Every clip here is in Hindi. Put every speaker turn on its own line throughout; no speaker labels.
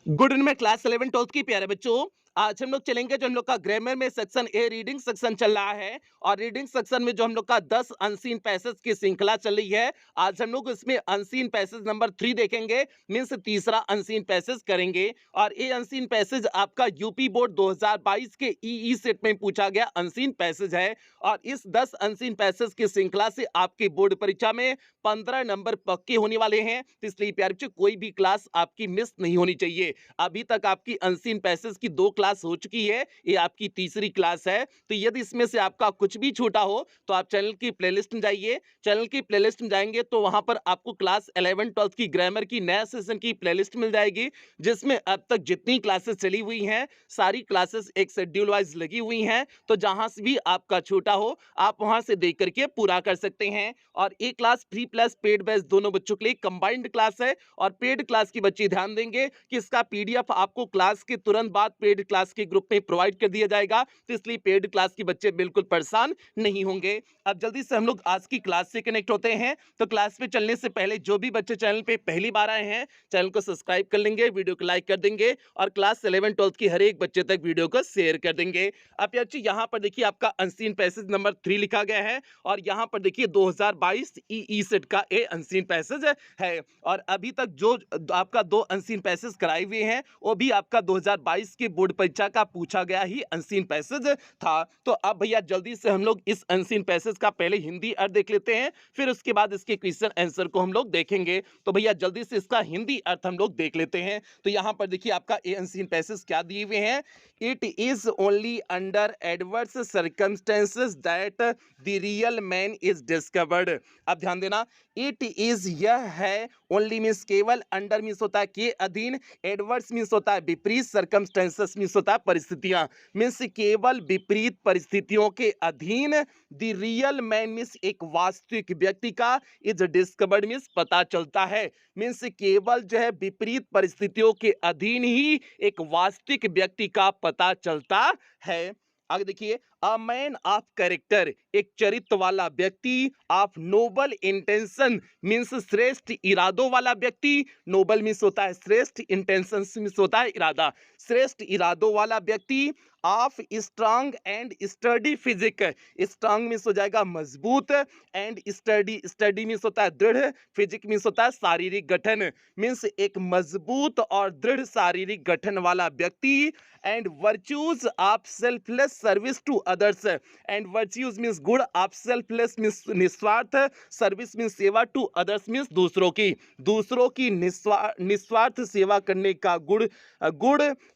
गुड इवनिंग क्लास 11 12 की प्यारे बच्चों। आज हम लोग चलेंगे जो हम लोग का ग्रामर में सेक्शन ए रीडिंग सेक्शन चल रहा है। और रीडिंग सेक्शन में जो हम लोग का 10 अनसीन पैसेज की श्रृंखला चल रही है। आज हम लोग इसमें अनसीन पैसेज नंबर 3 देखेंगे, मींस तीसरा अनसीन पैसेज करेंगे। और ये अनसीन पैसेज आपका यूपी बोर्ड 2022 के ई सेट में पूछा गया अनसीन पैसेज है। और इस 10 अनसीन पैसेज की श्रृंखला से आपके बोर्ड परीक्षा में 15 नंबर पक्के होने वाले हैं। तो इसलिए प्यारे बच्चों कोई भी क्लास आपकी मिस नहीं होनी चाहिए। अभी तक आपकी अनसीन पैसेज की 2 क्लास हो चुकी है, ये आपकी तीसरी क्लास है। तो यदि इसमें से आपका कुछ भी छूटा हो तो आप चैनल की प्लेलिस्ट में जाइए। चैनल की प्लेलिस्ट में जाएंगे तो वहां पर आपको क्लास 11 12 की ग्रामर की नया सेशन की प्लेलिस्ट मिल जाएगी, जिसमें अब तक जितनी क्लासेस चली हुई हैं सारी क्लासेस एक शेड्यूल वाइज लगी हुई हैं। तो जहां से भी आपका छूटा हो आप वहां से देख करके पूरा कर सकते हैं। और एक class free plus paid batch दोनों बच्चों के लिए कंबाइंड क्लास है। और पेड क्लास की बच्चे ध्यान देंगे कि इसका पीडीएफ आपको क्लास के तुरंत बाद पेड क्लास के ग्रुप में प्रोवाइड कर दिया जाएगा। तो इसलिए पेड क्लास के बच्चे बिल्कुल परेशान नहीं होंगे। अब जल्दी से हम लोग आज की क्लास से कनेक्ट होते हैं। तो क्लास में चलने से पहले जो भी बच्चे चैनल पे पहली बार आए हैं चैनल को सब्सक्राइब कर लेंगे, वीडियो को लाइक कर देंगे और क्लास 11 12 की हर एक बच्चे तक वीडियो को शेयर कर देंगे। अब याची यहाँ पर देखिए आपका अनसीन पैसेज नंबर 3 लिखा गया है। और यहाँ पर देखिए 2022 ई सेट का ए अनसीन पैसेज है। और अभी तक जो आपका 2 अनसीन पैसेज कराए हुए हैं वो भी आपका 2022 के बोर्ड परीक्षा का पूछा गया ही अनसीन पैसेज था। तो अब भैया जल्दी से हम लोग इस अनसीन पैसेज का पहले हिंदी अर्थ देख लेते हैं, फिर उसके बाद इसके क्वेश्चन आंसर को हम लोग देखेंगे। तो भैया जल्दी से इसका हिंदी अर्थ हम लोग देख लेते हैं। तो यहाँ पर देखिए आपका ए अनसीन पैसेज क्या दिए हुए हैं। It is only under adverse circumstances that the real man is discovered. अब ध्यान देना, इट इज यह है, ओनली मींस केवल, अंडर मींस होता है के अधीन, एडवर्स मींस होता है विपरीत, सर्कमस्टेंसेस मींस होता है परिस्थितियां, मींस केवल विपरीत परिस्थितियों के अधीन, द रियल मैन मींस एक वास्तविक व्यक्ति का, इज डिस्कवर्ड मींस पता चलता है। मींस केवल जो है विपरीत परिस्थितियों के अधीन ही एक वास्तविक व्यक्ति का पता चलता है। आगे देखिए, अ मैन ऑफ कैरेक्टर, एक चरित्र वाला व्यक्ति, ऑफ नोबल इंटेंशन मींस श्रेष्ठ इरादों वाला व्यक्ति, नोबल मींस होता है श्रेष्ठ, इंटेंशन मींस होता है इरादा, श्रेष्ठ इरादों वाला व्यक्ति, of strong and sturdy physique, strong means हो जाएगा मजबूत, एंड स्टडी, स्टडी मींस होता है दृढ़, फिजिक मींस होता है शारीरिक गठन, मींस एक मजबूत और दृढ़ शारीरिक गठन वाला व्यक्ति, and virtues of selfless service to others, and virtues means गुण, ऑफ सेल्फलेस मींस निस्वार्थ, सर्विस मींस सेवा, टू अदर्स मींस दूसरों की निस्वार्थ सेवा करने का गुण,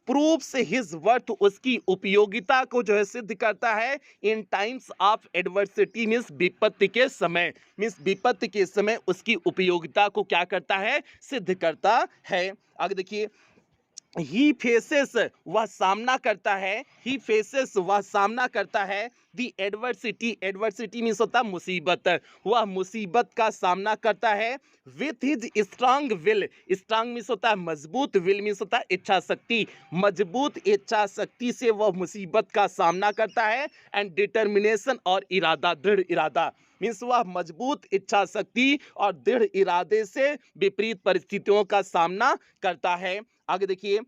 प्रूव्स हिज वर्थ, उसकी उपयोगिता को जो है सिद्ध करता है, इन टाइम्स ऑफ एडवर्सिटी मींस विपत्ति के समय, मींस विपत्ति के समय उसकी उपयोगिता को क्या करता है, सिद्ध करता है। आगे देखिए, ही फेसेस, वह सामना करता है, ही फेसेस वह सामना करता है, दी एडवर्सिटी, एडवर्सिटी मींस होता है मुसीबत, वह मुसीबत का सामना करता है, with his strong will, strong means होता है मजबूत, विल मींस होता है इच्छा शक्ति, मजबूत इच्छा शक्ति से वह मुसीबत का सामना करता है, एंड डिटर्मिनेशन और इरादा, दृढ़ इरादा मीन्स वह मजबूत इच्छा शक्ति और दृढ़ इरादे से विपरीत परिस्थितियों का सामना करता है। आगे देखिए,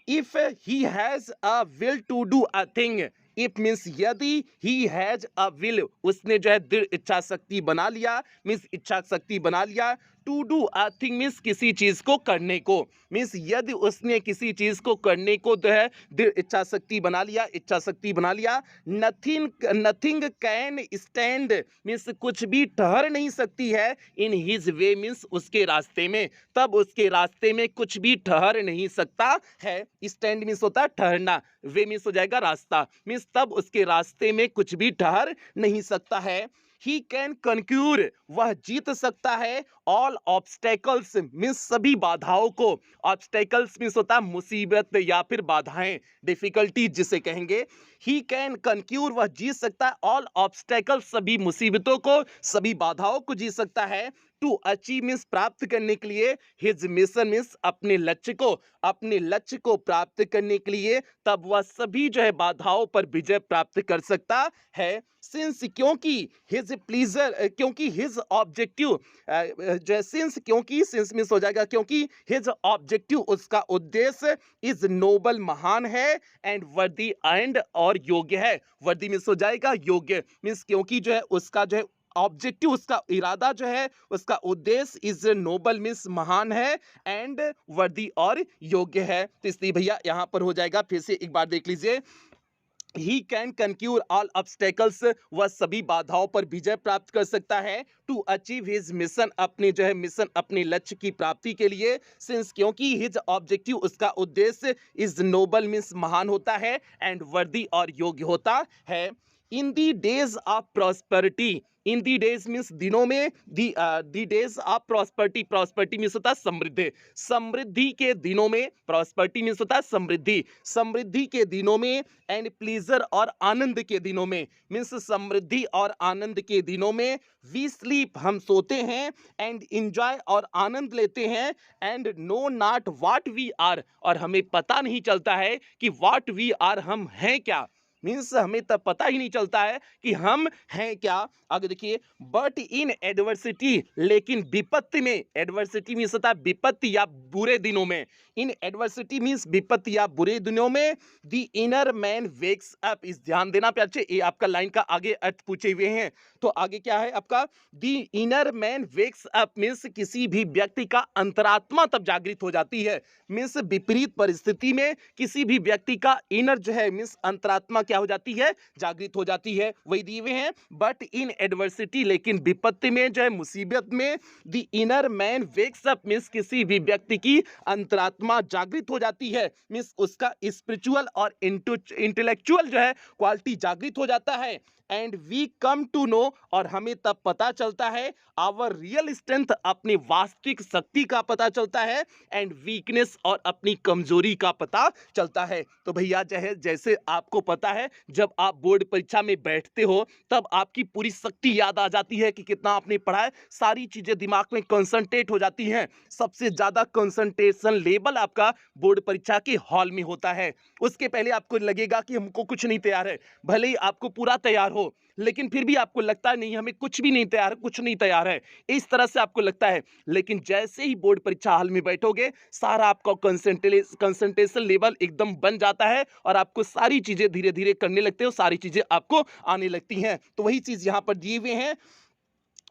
if he has a will to do a thing, if means यदि, ही हैज अ विल उसने जो है दृढ़ इच्छा शक्ति बना लिया, मीन्स इच्छा शक्ति बना लिया, to do a thing means किसी चीज को करने को, मीन्स यदि उसने किसी चीज को करने को जो है दृढ़ इच्छा शक्ति बना लिया, इच्छा शक्ति बना लिया, nothing nothing can stand means कुछ भी ठहर नहीं सकती है, इन हिज वे मीन्स उसके रास्ते में, तब उसके रास्ते में कुछ भी ठहर नहीं सकता है। स्टैंड मीन्स होता है ठहरना, वे मीन्स हो जाएगा रास्ता, मीन्स तब उसके रास्ते में कुछ भी ठहर नहीं सकता है। ही कैन कंक्यूर, वह जीत सकता है, ऑल ऑब्स्टेकल्स मीन्स सभी बाधाओं को, ऑब्स्टेकल्स मीन्स होता है मुसीबत या फिर बाधाएं, डिफिकल्टीज जिसे कहेंगे, ही कैन कंक्यूर वह जीत सकता है, ऑल ऑब्स्टेकल्स सभी मुसीबतों को, सभी बाधाओं को जीत सकता है, टू अचीव मीन्स प्राप्त करने के लिए, हिज मिशन मीन्स अपने लक्ष्य को प्राप्त करने के लिए, तब वह सभी जो है बाधाओं पर विजय प्राप्त कर सकता है। सिंस क्योंकि हिज प्लीजर, क्योंकि हिज ऑब्जेक्टिव जो सिंस, क्योंकि सिंस मिस हो जाएगा, क्योंकि हिज ऑब्जेक्टिव, उसका उद्देश्य इज नोबल, महान है, एंड वर्दी, एंड और योग्य है। वर्दी मिस हो जाएगा, योग्य मीन्स क्योंकि जो है उसका जो है ऑब्जेक्टिव, उसका इरादा जो है, उसका उद्देश्य इज नोबल मीन्स महान है, एंड वर्दी और योग्य है। तो इसलिए भैया यहां पर हो जाएगा, फिर से एक बार देख लीजिए, ही कैन कंक्यूर ऑल ऑब्स्टेकल्स, वह सभी बाधाओं पर विजय प्राप्त कर सकता है, टू अचीव हिज मिशन, अपने जो है मिशन, अपने लक्ष्य की प्राप्ति के लिए, सिंस क्योंकि हिज ऑब्जेक्टिव, उसका उद्देश्य इज नोबल मीन्स महान होता है, एंड वर्दी और योग्य होता है। In the days of prosperity, in the days means दिनों में, the days of prosperity, prosperity means होता है समृद्धि, समृद्धि के दिनों में, प्रॉस्पेरिटी मीन्स होता है समृद्धि, समृद्धि के दिनों में, एंड प्लीजर और आनंद के दिनों में, मीन्स समृद्धि और आनंद के दिनों में, वी स्लीप, हम सोते हैं, एंड इंजॉय और आनंद लेते हैं, and know not what we are, और हमें पता नहीं चलता है कि व्हाट वी आर, हम हैं क्या, मीन्स हमें तब पता ही नहीं चलता है कि हम हैं क्या। आगे देखिए, बट इन एडवर्सिटी, लेकिन विपत्ति में, एडवर्सिटी मीन्स होता है विपत्ति या बुरे दिनों में, इन एडवर्सिटी मीन्स विपत्ति या बुरे दिनों में, the inner man wakes up, इस ध्यान देना प्यारे, ये आपका लाइन का आगे अर्थ पूछे हुए हैं, तो आगे क्या है आपका, the inner man wakes up means किसी भी व्यक्ति का अंतरात्मा तब जागृत हो जाती है, मीन्स विपरीत परिस्थिति में किसी भी व्यक्ति का इनर जो है मीन्स अंतरात्मा क्या हो जाती है, जागृत हो जाती है, वही दिए हुए हैं, बट इन एडवर्सिटी, लेकिन विपत्ति में जो है मुसीबत में, the inner man wakes up means किसी भी व्यक्ति की अंतरात्मा जागृत हो जाती है, मीन्स उसका स्पिरिचुअल और इंटेलेक्चुअल जो है क्वालिटी जागृत हो जाता है, and we come to know, और हमें तब पता चलता है, आवर रियल स्ट्रेंथ, अपनी वास्तविक शक्ति का पता चलता है, एंड वीकनेस, और अपनी कमजोरी का पता चलता है। तो भैया जैसे आपको पता है, जब आप बोर्ड परीक्षा में बैठते हो तब आपकी पूरी शक्ति याद आ जाती है कि कितना आपने पढ़ा है, सारी चीजें दिमाग में कंसंट्रेट हो जाती हैं, सबसे ज्यादा कंसंट्रेशन लेवल आपका बोर्ड परीक्षा के हॉल में होता है। उसके पहले आपको लगेगा कि हमको कुछ नहीं तैयार है, भले ही आपको पूरा तैयार हो, लेकिन फिर भी आपको लगता है नहीं, हमें कुछ भी नहीं तैयार, कुछ नहीं तैयार है, इस तरह से आपको लगता है। लेकिन जैसे ही बोर्ड परीक्षा हॉल में बैठोगे, सारा आपका कंसंट्रेशन लेवल एकदम बन जाता है, और आपको सारी चीजें धीरे धीरे करने लगते हो, सारी चीजें आपको आने लगती हैं। तो वही चीज यहां पर दिए हुए हैं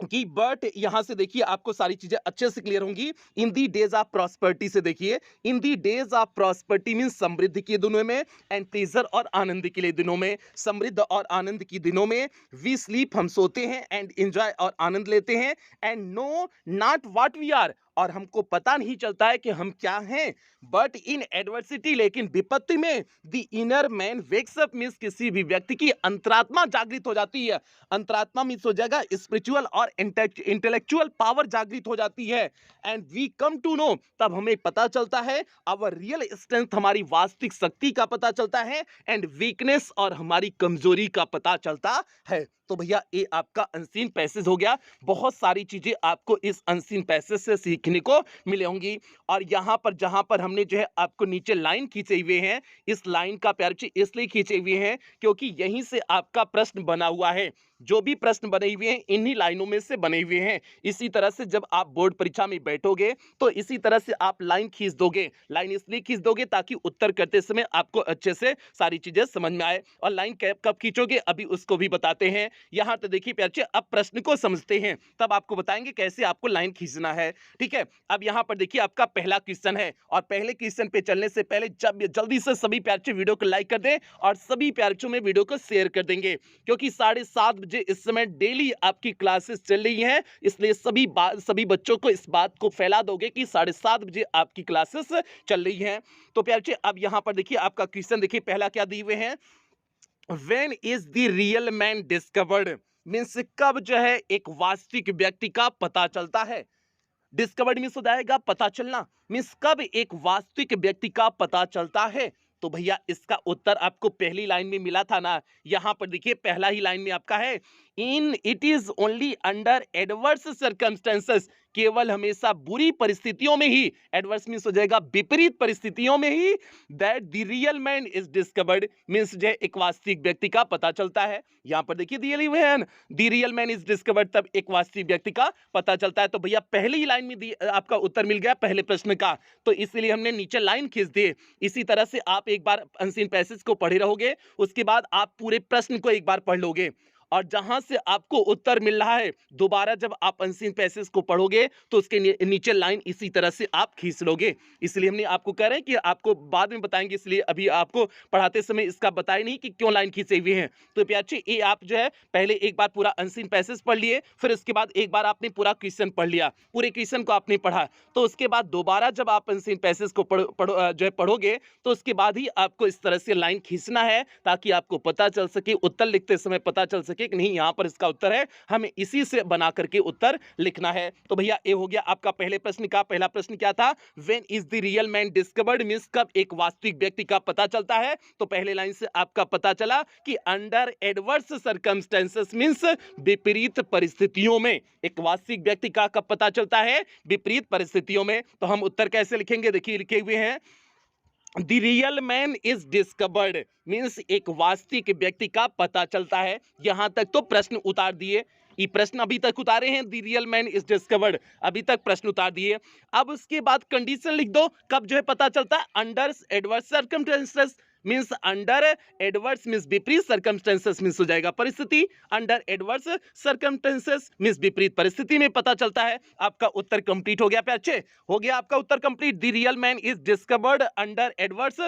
कि बट यहां से देखिए आपको सारी चीजें अच्छे से क्लियर होंगी। इन दी डेज ऑफ प्रॉस्पेरिटी से देखिए, इन the days of prosperity mean समृद्धि के दिनों में, एंड प्लेजर और आनंद के लिए दिनों में, समृद्ध और आनंद की दिनों में, वी स्लीप, हम सोते हैं, एंड एंजॉय और आनंद लेते हैं, and know not what we are, और हमको पता नहीं चलता है कि हम क्या हैं, बट इन एडवर्सिटी, लेकिन विपत्ति में, the inner man wakes up means किसी भी व्यक्ति की अंतरात्मा जागृत हो जाती है, अंतरात्मा मीन्स हो जाएगा स्पिरिचुअल और इंटेलेक्चुअल पावर जागृत हो जाती है, and we come to know, तब हमें पता चलता है, आवर रियल स्ट्रेंथ, हमारी वास्तविक शक्ति का पता चलता है, एंड वीकनेस, और हमारी कमजोरी का पता चलता है। तो भैया ये आपका अनसीन पैसेज हो गया, बहुत सारी चीजें आपको इस अनसीन पैसेज से सीखने को मिले होंगी। और यहाँ पर जहां पर हमने जो है आपको नीचे लाइन खींचे हुए हैं, इस लाइन का प्यार इसलिए खींचे हुए हैं क्योंकि यहीं से आपका प्रश्न बना हुआ है, जो भी प्रश्न बने हुए हैं इन्हीं लाइनों में से बने हुए हैं। इसी तरह से जब आप बोर्ड परीक्षा में बैठोगे तो इसी तरह से आप लाइन खींच दोगे, लाइन इसलिए खींच दोगे ताकि उत्तर करते समय आपको अच्छे से सारी चीजें समझ में आए। और लाइन कब खींचोगे अभी उसको भी बताते हैं। यहाँ तो देखिए प्यारे, अब प्रश्न को समझते हैं तब आपको बताएंगे कैसे आपको लाइन खींचना है। ठीक है, अब यहाँ पर देखिए आपका पहला क्वेश्चन है, और पहले क्वेश्चन पे चलने से पहले जल्दी से सभी प्यारे वीडियो को लाइक कर दें और सभी प्यारे में वीडियो को शेयर कर देंगे, क्योंकि 7:30 बजे इस समय डेली आपकी क्लासेस चल रही हैं, इसलिए सभी बच्चों को इस बात को फैला दोगे कि 7:30 बजे आपकी क्लासेस चल रही हैं। तो प्यारे अब यहाँ पर देखिए आपका क्वेश्चन देखिए पहला क्या दिए हुए हैं, When is the real man discovered? Means कब जो है एक वास्तविक व्यक्ति का पता चलता है। डिस्कवर्ड मीन्स हो जाएगा पता चलना, मीन्स कब एक वास्तविक व्यक्ति का पता चलता है। तो भैया इसका उत्तर आपको पहली लाइन में मिला था ना, यहां पर देखिए पहला ही लाइन में आपका है, in it is only under adverse circumstances, केवल हमेशा बुरी परिस्थितियों में ही, एडवर्स मींस हो जाएगा विपरीत परिस्थितियों में ही, that the real man is discovered means जो है एक वास्तविक व्यक्ति का पता चलता है। यहां पर देखिए the real man is discovered, तब एक वास्तविक व्यक्ति का पता चलता है। तो भैया पहली ही लाइन में आपका उत्तर मिल गया पहले प्रश्न का, तो इसलिए हमने नीचे लाइन खींच दी। इसी तरह से आप एक बार अनसीन पैसेज को पढ़े रहोगे, उसके बाद आप पूरे प्रश्न को एक बार पढ़ लोगे, और जहां से आपको उत्तर मिल रहा है दोबारा जब आप अनसीन पैसेज को पढ़ोगे तो उसके नीचे लाइन इसी तरह से आप खींच लोगे। इसलिए हमने आपको कह रहे हैं कि आपको बाद में बताएंगे, इसलिए अभी आपको पढ़ाते समय इसका बताए नहीं कि क्यों लाइन खींचे हुए हैं। तो प्याचे ये आप जो है पहले एक बार पूरा अनसीन पैसेज पढ़ लिए, फिर उसके बाद एक बार आपने पूरा क्वेश्चन पढ़ लिया, पूरे क्वेश्चन को आपने पढ़ा, तो उसके बाद दोबारा जब आप अनसीन पैसेज को जो है पढ़ोगे तो उसके बाद ही आपको इस तरह से लाइन खींचना है, ताकि आपको पता चल सके, उत्तर लिखते समय पता चल सके कि नहीं यहां पर इसका उत्तर है, हमें इसी से बना करके उत्तर लिखना है। तो भैया ये हो गया आपका पहले प्रश्न का। पहला प्रश्न क्या था, when is the real man discovered means कब एक वास्तविक व्यक्ति का पता चलता है। तो पहले लाइन से आपका पता चला कि अंडर एडवर्स सर्कमस्टेंसेस मींस विपरीत परिस्थितियों में एक वास्तविक व्यक्ति का कब पता चलता है, विपरीत परिस्थितियों में। तो हम उत्तर कैसे लिखेंगे, देखिए लिखे हुए हैं the real man is discovered means एक वास्तविक व्यक्ति का पता चलता है। यहां तक तो प्रश्न उतार दिए, ये प्रश्न अभी तक उतारे हैं, the real man is discovered, अभी तक प्रश्न उतार दिए। अब उसके बाद कंडीशन लिख दो कब जो है पता चलता है, under adverse circumstances means under adverse means विपरीत सर्कमस्टेंसेस मींस हो जाएगा परिस्थिति, अंडर एडवर्स सर्कमस्टेंसेस मींस विपरीत परिस्थिति में पता चलता है। आपका उत्तर कंप्लीट हो गया प्याचे, हो गया आपका उत्तर complete. The real man is discovered under adverse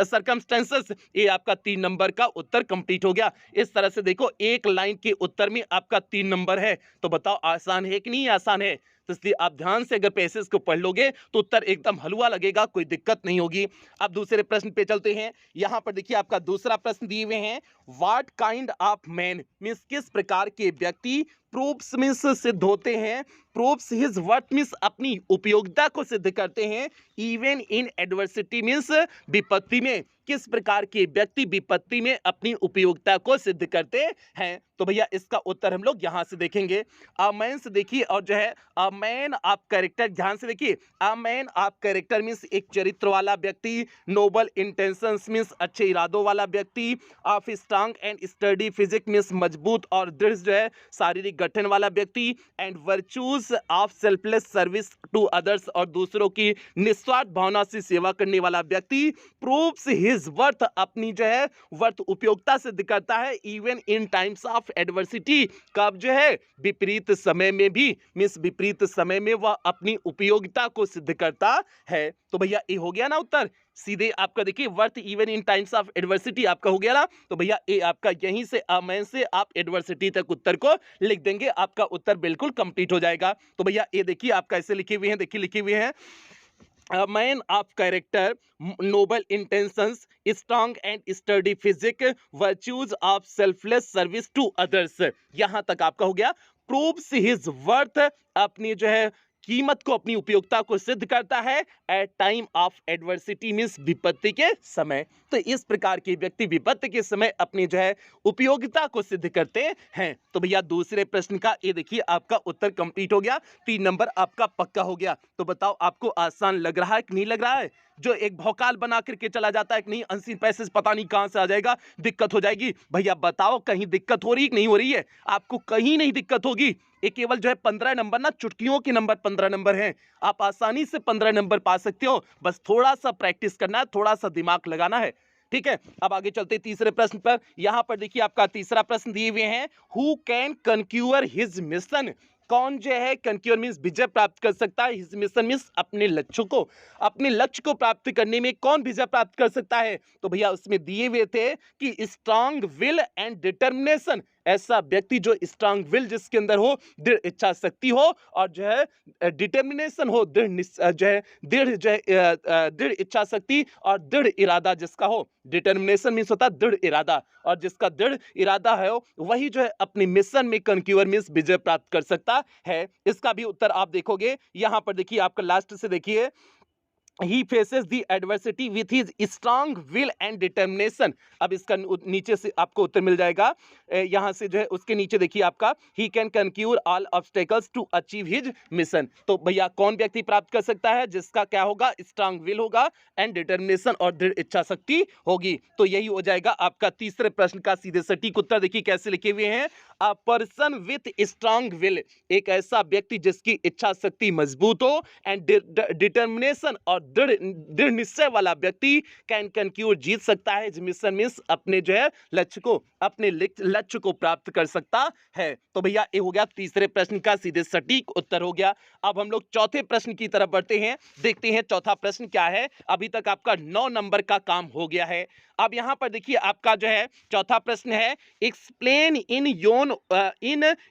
circumstances, ये आपका 3 नंबर का उत्तर कंप्लीट हो गया। इस तरह से देखो एक लाइन के उत्तर में आपका 3 नंबर है, तो बताओ आसान है कि नहीं आसान है। तो इसलिए आप ध्यान से अगर पैसेज को पढ़ लोगे तो उत्तर एकदम हलवा लगेगा, कोई दिक्कत नहीं होगी। अब दूसरे प्रश्न पे चलते हैं। यहां पर देखिए आपका दूसरा प्रश्न दिए हुए हैं, what kind of man means किस प्रकार के व्यक्ति प्रूव्स मींस सिद्ध होते हैं, प्रूव्स हिज वर्थ मींस अपनी उपयोगिता को सिद्ध करते हैं, इवन इन एडवर्सिटी मींस विपत्ति में किस प्रकार के व्यक्ति विपत्ति में अपनी उपयोगिता को सिद्ध करते हैं। तो भैया इसका उत्तर हम लोग यहां से देखेंगे। अ मैन से देखिए, और जो है अ मैन ऑफ कैरेक्टर, ध्यान से देखिए a man of character means एक चरित्र वाला व्यक्ति, नोबल इंटेंशंस मींस अच्छे इरादों वाला व्यक्ति, of strong and sturdy physique means मजबूत और दृढ़ जो है शारीरिक गठन वाला व्यक्ति, and virtues of selfless service to others और दूसरों की निस्वार्थ भावना से सेवा करने वाला व्यक्ति, प्रूव्स हिज वर्थ अपनी जो है वर्थ उपयोगिता सिद्ध करता है, even in times of adversity, कब जो है विपरीत समय में भी मींस विपरीत समय में वह अपनी उपयोगिता को सिद्ध करता है। तो भैया ये हो गया ना उत्तर, सीधे आपका देखिए worth even in times of adversity आपका हो गया ना। तो भैया ये आपका यहीं से अमैन से आप एडवर्सिटी तक उत्तर को लिख देंगे, आपका उत्तर बिल्कुल कंप्लीट हो जाएगा। तो भैया ये देखिए आपका ऐसे लिखे हुए हैं, देखिए लिखे हुए हैं man of character, noble intentions, strong and sturdy physique, virtues of selfless service to others. यहां तक आपका हो गया। प्रूव्स हिज वर्थ अपनी जो है कीमत को, अपनी उपयोगिता को सिद्ध करता है at time of adversity means विपत्ति के समय। तो इस प्रकार के व्यक्ति विपत्ति के समय अपनी जो है उपयोगिता को सिद्ध करते हैं। तो भैया दूसरे प्रश्न का ये देखिए आपका उत्तर कंप्लीट हो गया, 3 नंबर आपका पक्का हो गया। तो बताओ आपको आसान लग रहा है कि नहीं लग रहा है। जो एक भौकाल बना करके चला जाता है कि नहीं अनसीन पैसेज पता नहीं कहां से आ जाएगा, दिक्कत हो जाएगी। भैया बताओ कहीं दिक्कत हो रही है कि नहीं हो रही है, आपको कहीं नहीं दिक्कत होगी। ये केवल जो है 15 नंबर ना, चुटकियों के नंबर 15 नंबर हैं, आप आसानी से 15 नंबर पा सकते हो, बस थोड़ा सा प्रैक्टिस करना है, थोड़ा सा दिमाग लगाना है, ठीक है। अब आगे चलते तीसरे प्रश्न पर। यहां पर देखिए आपका तीसरा प्रश्न दिए हुए हैं, हु कैन कन्क्यूअर हिज मिशन, कौन जो है कन्क्यूअर मींस विजय प्राप्त कर सकता है, हिज मिशन मींस अपने लक्ष्य को, अपने लक्ष्य को प्राप्त करने में कौन विजय प्राप्त कर सकता है। तो भैया उसमें दिए हुए थे कि स्ट्रांग विल एंड डिटर्मिनेशन, ऐसा व्यक्ति जो स्ट्रांग विल जिसके अंदर हो, दृढ़ इच्छा शक्ति हो, और जो है डिटर्मिनेशन हो, दृढ़ इच्छा शक्ति और दृढ़ इरादा जिसका हो। डिटर्मिनेशन मींस होता है दृढ़ इरादा, और जिसका दृढ़ इरादा है वही जो है अपने मिशन में कन्क्यूअर मींस विजय प्राप्त कर सकता है। इसका भी उत्तर आप देखोगे यहां पर, देखिए आपका लास्ट से देखिए he faces the adversity with his strong will and determination. अब इसका नीचे से आपको उत्तर मिल जाएगा, यहाँ से जो है उसके नीचे देखिए आपका he can conquer all obstacles to achieve his mission. तो भैया कौन व्यक्ति प्राप्त कर सकता है? जिसका क्या होगा? स्ट्रांग विल होगा एंड डिटर्मिनेशन और दृढ़ इच्छा शक्ति होगी। तो यही हो जाएगा आपका तीसरे प्रश्न का सीधे सटीक उत्तर। देखिए कैसे लिखे हुए हैं, a person with strong will, एक ऐसा व्यक्ति जिसकी इच्छा शक्ति मजबूत हो, एंड डिटर्मिनेशन और दृढ़ दृढ़ निश्चय वाला व्यक्ति कैन कंक्यूर, जीत सकता है, मिशन मीन्स अपने जो है लक्ष्य को, अपने लक्ष्य को प्राप्त कर सकता है। तो भैया ये हो गया तीसरे प्रश्न का सीधे सटीक उत्तर हो गया। अब हम लोग चौथे प्रश्न की तरफ बढ़ते हैं, देखते हैं चौथा प्रश्न क्या है। अभी तक आपका 9 नंबर का काम हो गया है। अब यहां पर देखिए आपका जो है चौथा प्रश्न है, explain in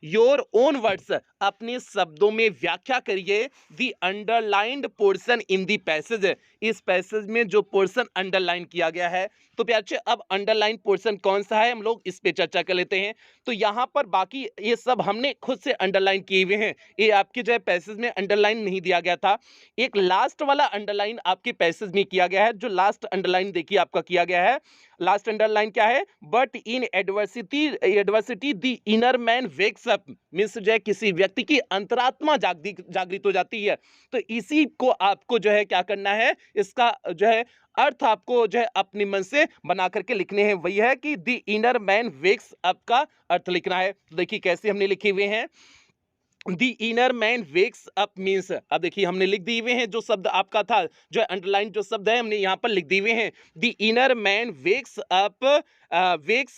your own words, अपने शब्दों में व्याख्या करिए the underlined portion in the passage, इस पैसेज में जो पोर्शन अंडरलाइन किया गया है। तो प्यारे अब अंडरलाइन पोर्शन कौन सा है, हम लोग इस पे चर्चा कर लेते हैं। तो यहाँ पर बाकी ये सब हमने खुद से अंडरलाइन किए हुए हैं, ये आपके जो है पैसेज में अंडरलाइन नहीं दिया गया था। एक लास्ट वाला अंडरलाइन आपके पैसेज में किया गया है, जो लास्ट अंडरलाइन देखिए आपका किया गया है। लास्ट अंडरलाइन क्या है, but in adversity the inner man wakes up, means जो है किसी व्यक्ति की अंतरात्मा जागृत हो जाती है। तो इसी को आपको जो है क्या करना है, इसका जो है अर्थ आपको जो है अपने मन से बना करके लिखने हैं। वही है कि the inner man wakes up का अर्थ लिखना है। तो देखिए कैसे हमने लिखे हुए हैं, the inner man wakes up means, अब देखिए हमने लिख दिए हुए हैं जो शब्द आपका था, जो अंडरलाइन जो शब्द है हमने यहाँ पर लिख दिए हुए हैं। The inner man wakes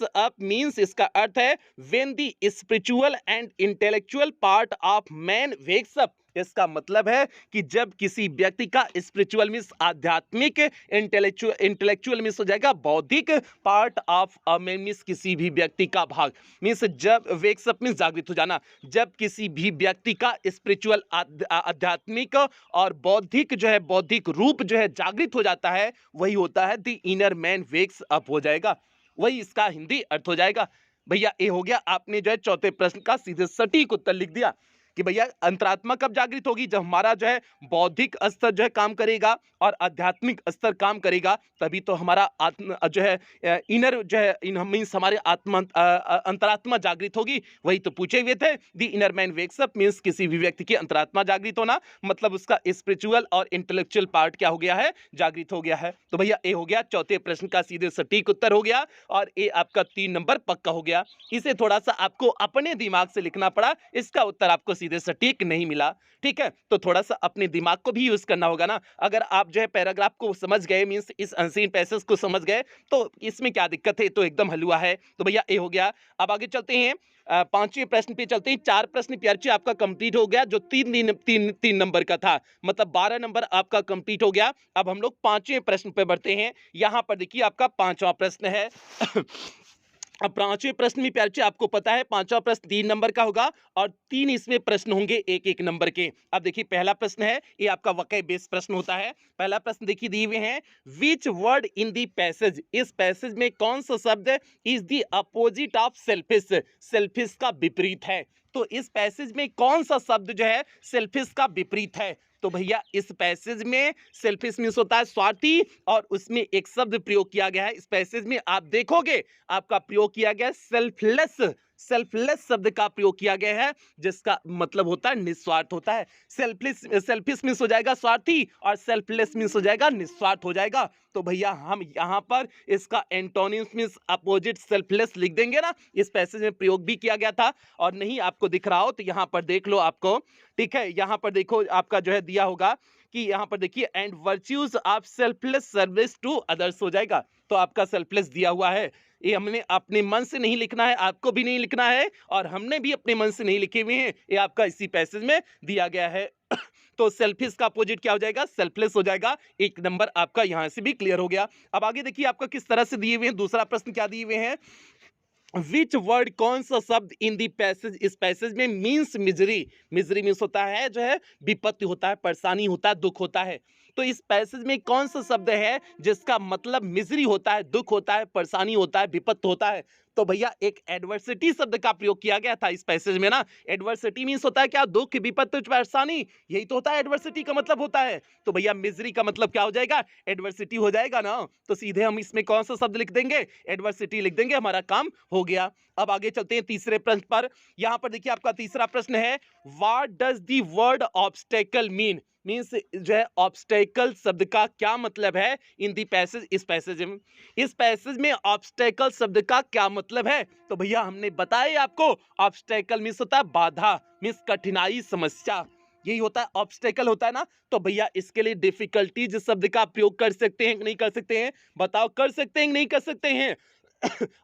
up means इसका अर्थ है when the spiritual and intellectual part of man wakes up. इसका मतलब है कि जब किसी व्यक्ति का स्पिरिचुअल मीन्स आध्यात्मिक, इंटेलेक्चुअल मीन्स हो जाएगा बौद्धिक, पार्ट ऑफ मैन मीन्स किसी भी व्यक्ति का भाग, मीन्स जब वेक्स अप मीन्स जागृत हो जाना, जब किसी भी व्यक्ति का स्पिरिचुअल आध्यात्मिक और बौद्धिक जो है बौद्धिक रूप जो है जागृत हो जाता है, वही होता है the inner man wakes up हो जाएगा, वही इसका हिंदी अर्थ हो जाएगा। भैया ये हो गया, आपने जो है चौथे प्रश्न का सीधे सटीक उत्तर लिख दिया कि भैया अंतरात्मा कब जागृत होगी, जब हमारा जो है बौद्धिक स्तर जो है काम करेगा और आध्यात्मिक स्तर काम करेगा, तभी तो हमारा आत्म जो है इनर जो है मीन्स हमारे आत्मा अंतरात्मा जागृत होगी। वही तो पूछे हुए थे, the inner man wakes up means किसी भी व्यक्ति की अंतरात्मा जागृत होना, मतलब उसका स्पिरिचुअल और इंटेलेक्चुअल पार्ट क्या हो गया है, जागृत हो गया है। तो भैया ये हो गया चौथे प्रश्न का सीधे सटीक उत्तर हो गया, और ये आपका 3 नंबर पक्का हो गया। इसे थोड़ा सा आपको अपने दिमाग से लिखना पड़ा, इसका उत्तर आपको सीधे सटीक नहीं मिला। ठीक है, तो थोड़ा सा अपने दिमाग को भी यूज करना होगा ना। अगर आप जो है पैराग्राफ को समझ गए, मींस इस अनसीन पैसेज को समझ गए, तो इसमें क्या दिक्कत है, तो एकदम हलवा है। तो भैया ये हो गया। अब आगे चलते हैं, पांचवें प्रश्न पे चलते हैं। 4 प्रश्न प्यारे आपका कंप्लीट हो गया, जो 3 नंबर का था, मतलब 12 नंबर आपका कंप्लीट हो गया। अब हम लोग 5वें प्रश्न पे बढ़ते हैं। यहां पर देखिए आपका 5वां प्रश्न है। अब 5वें प्रश्न में प्यारे आपको पता है 5वां प्रश्न 3 नंबर का होगा, और 3 इसमें प्रश्न होंगे 1-1 नंबर के। अब देखिए पहला प्रश्न है, ये आपका वाकई बेस प्रश्न होता है। पहला प्रश्न देखिए दिए हुए हैं, which word in the passage, इस पैसेज में कौन सा शब्द is the opposite of selfish, selfish का विपरीत है। तो इस पैसेज में कौन सा शब्द जो है सेल्फिश का विपरीत है। तो भैया इस पैसेज में सेल्फिश मीन्स होता है स्वार्थी, और उसमें एक शब्द प्रयोग किया गया है इस पैसेज में, आप देखोगे आपका प्रयोग किया गया सेल्फलेस, सेल्फलेस शब्द का प्रयोग किया गया है, जिसका मतलब होता है निस्वार्थ होता है। सेल्फिश मीन्स हो जाएगा स्वार्थी, और सेल्फलेस मीन्स हो जाएगा निस्वार्थ हो जाएगा। तो भैया हम यहाँ पर इसका एंटोनिम्स मीन्स अपोजिट सेल्फलेस लिख देंगे ना, इस पैसेज में प्रयोग भी किया गया था, और नहीं आपको दिख रहा हो तो यहाँ पर देख लो आपको। ठीक है, यहाँ पर देखो आपका जो है दिया होगा कि यहाँ पर देखिए and virtues of selfless service to others हो जाएगा। तो आपका सेल्फलेस दिया हुआ है, ये हमने अपने मन से नहीं लिखना है, आपको भी नहीं लिखना है, और हमने भी अपने मन से नहीं लिखे हुए हैं, ये आपका इसी पैसेज में दिया गया है। तो सेल्फिश का अपोजिट क्या हो जाएगा, सेल्फलेस हो जाएगा। 1 नंबर आपका यहां से भी क्लियर हो गया। अब आगे देखिए आपका किस तरह से दिए हुए हैं, दूसरा प्रश्न क्या दिए हुए हैं, विच वर्ड कौन सा शब्द इन दी पैसेज, इस पैसेज में मीन्स मिजरी, मिजरी मीन्स होता है जो है विपत्ति होता है, परेशानी होता है, दुख होता है। तो इस पैसेज में कौन सा शब्द है जिसका मतलब मिजरी होता है, दुख होता है, परेशानी होता है, विपत्त होता है? तो भैया एक एडवर्सिटी शब्द का प्रयोग किया गया था इस पैसेज में ना। एडवर्सिटी मींस होता है क्या? दुख, विपत्त, परेशानी, यही तो होता है एडवर्सिटी का मतलब होता है। तो भैया मिजरी का मतलब क्या हो जाएगा? एडवर्सिटी हो जाएगा ना। तो सीधे हम इसमें कौन सा शब्द लिख देंगे? एडवर्सिटी लिख देंगे, हमारा काम हो गया। अब आगे चलते हैं तीसरे प्रश्न पर। यहां पर देखिए आपका तीसरा प्रश्न है, what does the word obstacle mean? Means जो है ऑब्स्टेकल शब्द का क्या मतलब है इन दी पैसेज, इस पैसेज में। इस पैसेज में ऑब्स्टेकल शब्द का क्या मतलब है? तो भैया हमने बताया आपको, ऑब्स्टेकल मीन्स होता है बाधा, मीन्स कठिनाई, समस्या, यही होता है ऑब्स्टेकल होता है ना। तो भैया इसके लिए डिफिकल्टीज शब्द का प्रयोग कर सकते हैं कि नहीं कर सकते हैं? बताओ, कर सकते हैं कि नहीं कर सकते हैं?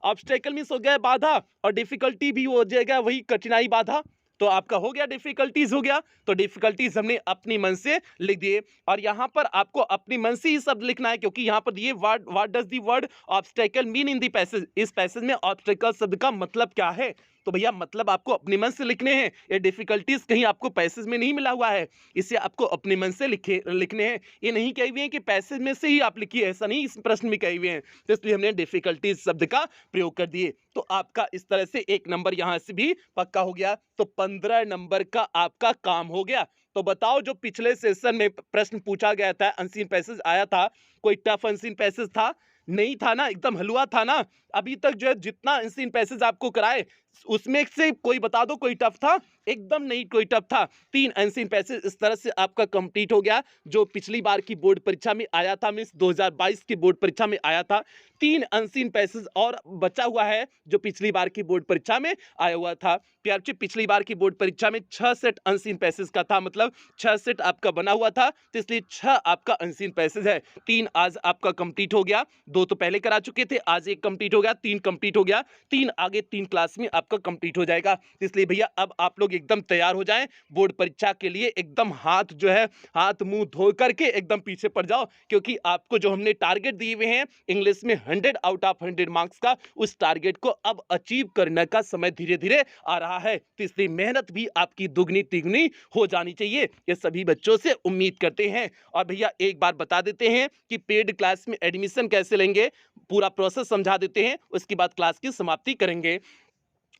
ऑब्स्टेकल मीन्स हो गया बाधा, और डिफिकल्टी भी हो जाएगा वही कठिनाई, बाधा। तो आपका हो गया डिफिकल्टीज, हो गया। तो डिफिकल्टीज हमने अपनी मन से लिख दिए, और यहां पर आपको अपनी मन से ही शब्द लिखना है, क्योंकि यहां पर ये word, what does the word obstacle mean in the passage, इस पैसेज में ऑब्स्टेकल शब्द का मतलब क्या है? तो भैया मतलब आपको अपने मन से लिखने हैं, ये डिफिकल्टीज कहीं आपको पैसेज में नहीं मिला हुआ है, इसे आपको अपने मन से लिखने हैं। ये नहीं कहे हुए हैं कि पैसेज में से ही आप लिखिए, ऐसा नहीं इस प्रश्न में कहे हुए हैं। तो इसलिए हमने डिफिकल्टीज शब्द का प्रयोग कर दिए। तो आपका इस तरह से 1 नंबर यहां से भी पक्का हो गया। तो 15 नंबर का आपका काम हो गया। तो बताओ, जो पिछले सेशन में प्रश्न पूछा गया था, अनसीन पैसेज आया था, कोई टफ अनसीन पैसेज था? नहीं था ना, एकदम हलवा था ना। अभी तक जो है जितना अनसीन पैसेज आपको कराए, उसमें से कोई बता दो कोई टफ था? एकदम नहीं कोई टफ था। 3 अनसीन पैसेज इस तरह से आपका कंप्लीट हो गया, जो पिछली बार की बोर्ड परीक्षा में आया था, मींस 2022 की बोर्ड परीक्षा में आया था। 3 अनसीन पैसेज और बचा हुआ है, जो पिछली बार की बोर्ड परीक्षा में आया हुआ था। प्यार जी, पिछली बार की बोर्ड परीक्षा में 6 सेट अनसीन पैसेज का था, मतलब 6 सेट आपका बना हुआ था, तो इसलिए 6 आपका अनसीन पैसेज है। 3 आज आपका कंप्लीट हो गया, 2 तो पहले करा चुके थे, आज 1 कंप्लीट हो गया, 3 कंप्लीट हो गया, 3 आगे 3 क्लास में आपका कंप्लीट हो जाएगा। इसलिए भैया अब आप लोग एकदम तैयार हो जाएं बोर्ड परीक्षा के लिए, एकदम हाथ जो है हाथ मुंह धो करके एकदम पीछे पड़ जाओ, क्योंकि आपको जो हमने टारगेट दिए हुए हैं इंग्लिश में 100 आउट ऑफ 100 मार्क्स का, उस टारगेट को अब अचीव करने का समय धीरे धीरे आ रहा है। तो इसलिए मेहनत भी आपकी दुगनी तिगनी हो जानी चाहिए, ये सभी बच्चों से उम्मीद करते हैं। और भैया एक बार बता देते हैं कि पेड क्लास में एडमिशन कैसे लेंगे, पूरा प्रोसेस समझा देते हैं, उसके बाद क्लास की समाप्ति करेंगे।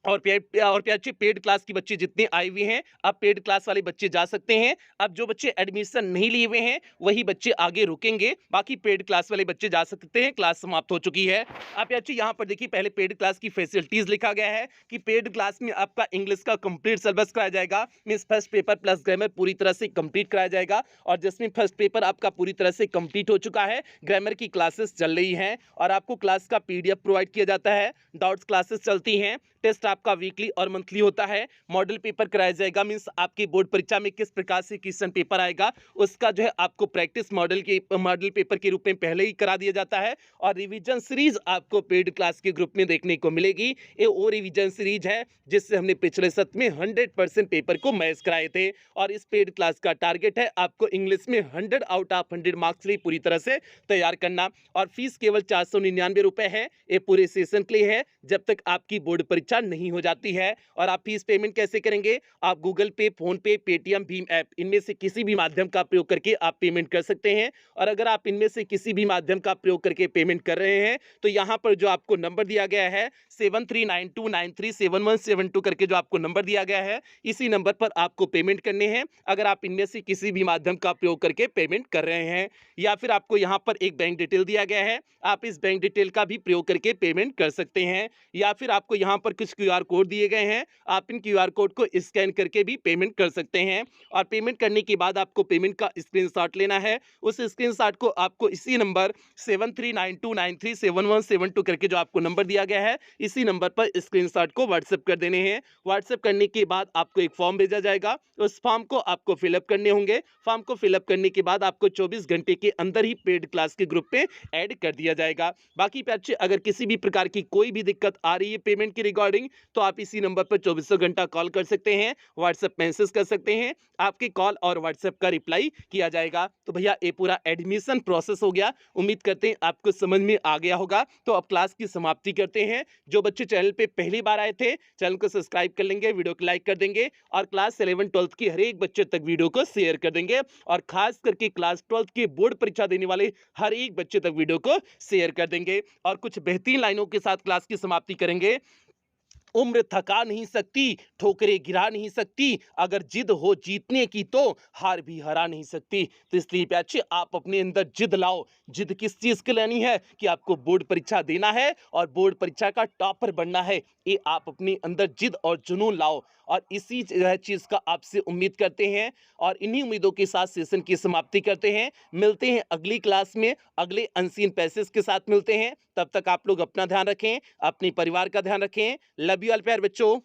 और प्यार पेड क्लास की बच्चे जितने आए हुए हैं, अब पेड क्लास वाले बच्चे जा सकते हैं। अब जो बच्चे एडमिशन नहीं लिए हुए हैं वही बच्चे आगे रुकेंगे, बाकी पेड क्लास वाले बच्चे जा सकते हैं, क्लास समाप्त हो चुकी है। अब प्यार यहाँ पर देखिए, पहले पेड क्लास की फैसिलिटीज लिखा गया है कि पेड क्लास में आपका इंग्लिश का कंप्लीट सिलेबस कराया जाएगा, means first paper plus grammar पूरी तरह से कंप्लीट कराया जाएगा। और जिसमें फर्स्ट पेपर आपका पूरी तरह से कंप्लीट हो चुका है, ग्रामर की क्लासेस चल रही हैं, और आपको क्लास का PDF प्रोवाइड किया जाता है, डाउट्स क्लासेस चलती हैं, टेस्ट आपका वीकली और मंथली होता है, मॉडल पेपर कराया जाएगा, मींस आपकी बोर्ड परीक्षा में किस प्रकार से क्वेश्चन पेपर आएगा उसका जो है आपको प्रैक्टिस मॉडल पेपर के रूप में पहले ही करा दिया जाता है। और रिवीजन सीरीज आपको पेड क्लास के ग्रुप में देखने को मिलेगी। ये वो रिवीजन सीरीज है जिससे हमने पिछले सत्र में 100% पेपर को मैच कराए थे, और इस पेड क्लास का टारगेट है आपको इंग्लिश में 100 आउट ऑफ 100 मार्क्स लिए पूरी तरह से तैयार करना। और फीस केवल 499 रुपए है, ये पूरे सेशन के लिए है जब तक आपकी बोर्ड परीक्षा नहीं हो जाती है। और आप फीस पेमेंट कैसे करेंगे? आप गूगल पे, फोन पे, पेटीएम, भीम ऐप, इनमें से किसी भी माध्यम का प्रयोग करके आप पेमेंट कर सकते हैं। और अगर आप इनमें से किसी भी माध्यम का प्रयोग करके पेमेंट कर रहे हैं तो यहाँ पर जो आपको नंबर दिया गया है 7392937172 करके जो आपको नंबर दिया गया है, इसी नंबर पर आपको पेमेंट करने हैं, अगर आप इनमें से किसी भी माध्यम का प्रयोग करके पेमेंट कर रहे हैं। या फिर आपको यहाँ पर एक बैंक डिटेल दिया गया है, आप इस बैंक डिटेल का भी प्रयोग करके पेमेंट कर सकते हैं। या फिर आपको यहाँ पर कुछ QR कोड दिए गए हैं, आप इन QR कोड को स्कैन करके भी पेमेंट कर सकते हैं। और पेमेंट करने के बाद आपको पेमेंट का स्क्रीनशॉट लेना है, उस स्क्रीनशॉट को आपको इसी नंबर 7392937172 करके जो आपको नंबर दिया गया है, इसी नंबर पर स्क्रीनशॉट को व्हाट्सएप कर देने हैं। व्हाट्सएप करने के बाद आपको एक फॉर्म भेजा जाएगा, उस फॉर्म को आपको फिलअप करने होंगे। फॉर्म को फिलअप करने के बाद आपको 24 घंटे के अंदर ही पेड क्लास के ग्रुप पे ऐड कर दिया जाएगा। बाकी बच्चे अगर किसी भी प्रकार की कोई भी दिक्कत आ रही है पेमेंट के रिगार्डिंग अकॉर्डिंग, तो आप इसी नंबर पर चौबीसों घंटा कॉल कर सकते हैं, व्हाट्सएप मैसेज कर सकते हैं, आपके कॉल और व्हाट्सएप का रिप्लाई किया जाएगा। तो भैया ये पूरा एडमिशन प्रोसेस हो गया। उम्मीद करते हैं आपको समझ में आ गया होगा। तो अब क्लास की समाप्ति करते हैं। जो बच्चे चैनल पे पहली बार आए थे, चैनल को सब्सक्राइब कर लेंगे, वीडियो को लाइक कर देंगे और क्लास 11-12 की हर एक बच्चे तक वीडियो को शेयर कर देंगे और खास करके क्लास 12 की बोर्ड परीक्षा देने वाले हर एक बच्चे तक वीडियो को शेयर कर देंगे और कुछ बेहतरीन लाइनों के साथ क्लास की समाप्ति करेंगे। उम्र थका नहीं सकती, ठोकरें गिरा नहीं सकती, अगर जिद हो जीतने की तो हार भी हरा नहीं सकती। तो इसलिए बच्चे आप अपने अंदर जिद लाओ। जिद किस चीज़ की लानी है कि आपको बोर्ड परीक्षा देना है और बोर्ड परीक्षा का टॉपर बनना है। ये आप अपने अंदर जिद और जुनून लाओ और इसी चीज़ का आपसे उम्मीद करते हैं और इन्हीं उम्मीदों के साथ सेशन की समाप्ति करते हैं। मिलते हैं अगली क्लास में, अगले अनसीन पैसेज के साथ मिलते हैं। तब तक आप लोग अपना ध्यान रखें, अपने परिवार का ध्यान रखें। लव यू ऑल प्यारे बच्चों।